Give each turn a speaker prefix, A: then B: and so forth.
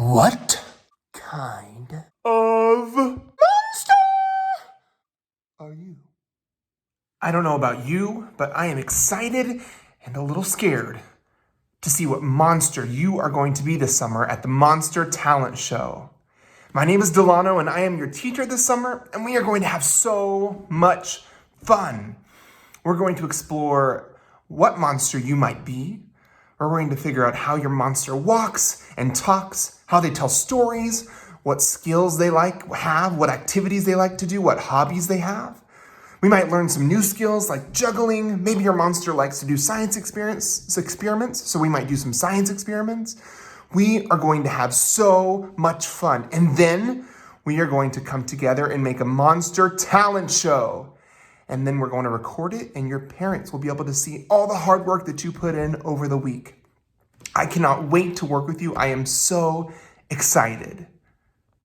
A: What kind of monster are you? I don't know about you, but I am excited and a little scared to see what monster you are going to be this summer at the Monster Talent Show. My name is Delano and I am your teacher this summer, and we are going to have so much fun. We're going to explore what monster you might be. We're going to figure out how your monster walks and talks, how they tell stories, what skills they have, what activities they like to do, what hobbies they have. We might learn some new skills like juggling. Maybe your monster likes to do science experiments, so we might do some science experiments. We are going to have so much fun. And then we are going to come together and make a monster talent show. And then we're going to record it, and your parents will be able to see all the hard work that you put in over the week. I cannot wait to work with you. I am so excited.